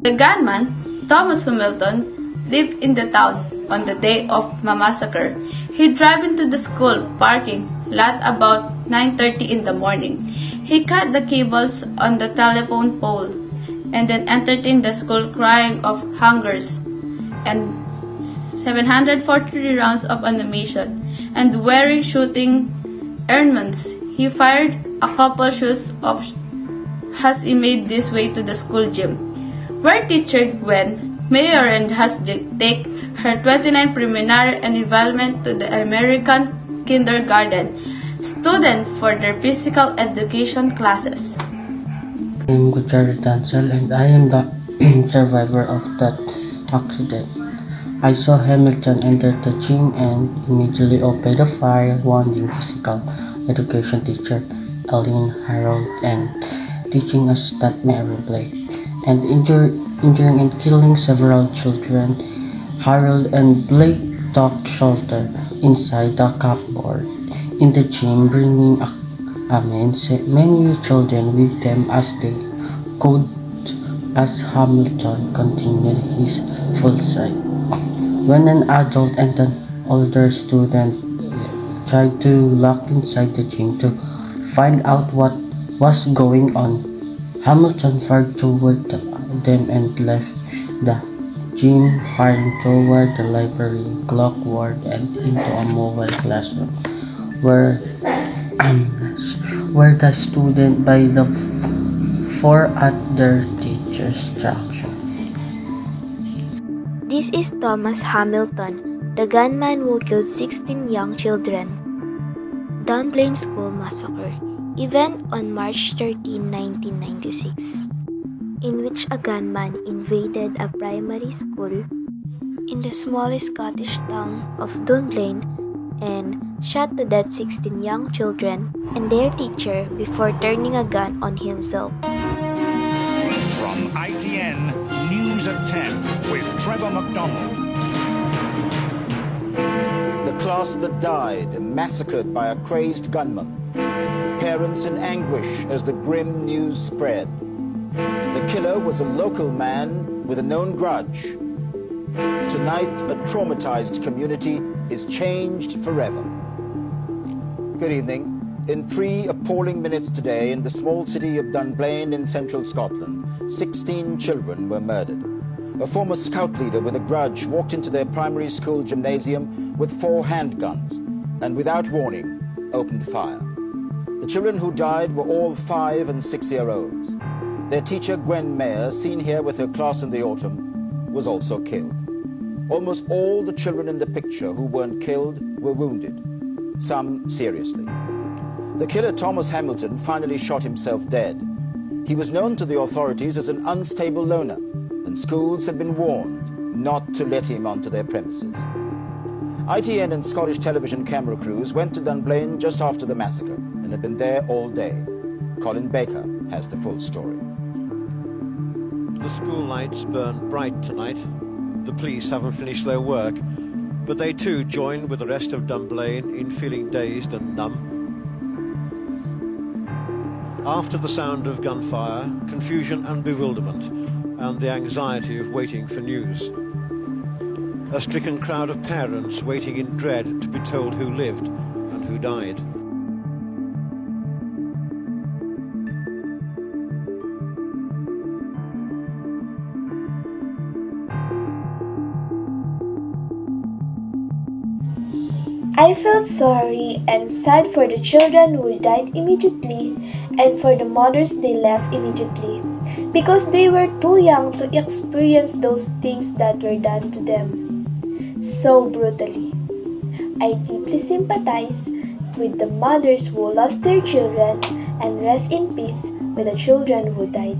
The gunman, Thomas Hamilton, lived in the town on the day of the massacre. He drove into the school parking lot about 9:30 in the morning. He cut the cables on the telephone pole and then entered the school crying of hungers and 743 rounds of ammunition and wearing shooting ornaments. He fired a couple shots of as he made his way to the school gym, where teacher Gwen Mayer has take her 29 preliminary enrollment to the American kindergarten student for their physical education classes. I am Gutierrez Dancel and I am the survivor of that accident. I saw Hamilton enter the gym and immediately obeyed the fire, warning physical education teacher Ellen Harold and teaching us that Mary Blake and injuring and killing several children. Harold and Blake took shelter inside the cupboard in the gym, bringing many children with them as they could, as Hamilton continued his full sight. When an adult and an older student tried to lock inside the gym to find out what was going on, Hamilton fired toward them and left the gym, firing toward the library, clock ward, and into a mobile classroom, where the students by the four at their teacher's instruction. This is Thomas Hamilton, the gunman who killed 16 young children. Dunblane School Massacre, event on March 13, 1996, in which a gunman invaded a primary school in the small Scottish town of Dunblane and shot to death 16 young children and their teacher before turning a gun on himself. From ITN News at 10 with Trevor McDonald. The class that died, massacred by a crazed gunman. Parents in anguish as the grim news spread. The killer was a local man with a known grudge. Tonight, a traumatized community is changed forever. Good evening. In 3 appalling minutes today, in the small city of Dunblane in central Scotland, 16 children were murdered. A former scout leader with a grudge walked into their primary school gymnasium with 4 handguns and, without warning, opened fire. The children who died were all 5- and 6-year-olds. Their teacher, Gwen Mayer, seen here with her class in the autumn, was also killed. Almost all the children in the picture who weren't killed were wounded, some seriously. The killer, Thomas Hamilton, finally shot himself dead. He was known to the authorities as an unstable loner, and schools had been warned not to let him onto their premises. ITN and Scottish television camera crews went to Dunblane just after the massacre and had been there all day. Colin Baker has the full story. The school lights burn bright tonight. The police haven't finished their work, but they too join with the rest of Dunblane in feeling dazed and numb. After the sound of gunfire, confusion and bewilderment, and the anxiety of waiting for news. A stricken crowd of parents waiting in dread to be told who lived and who died. I felt sorry and sad for the children who died immediately and for the mothers they left immediately, because they were too young to experience those things that were done to them so brutally. I deeply sympathize with the mothers who lost their children and rest in peace with the children who died.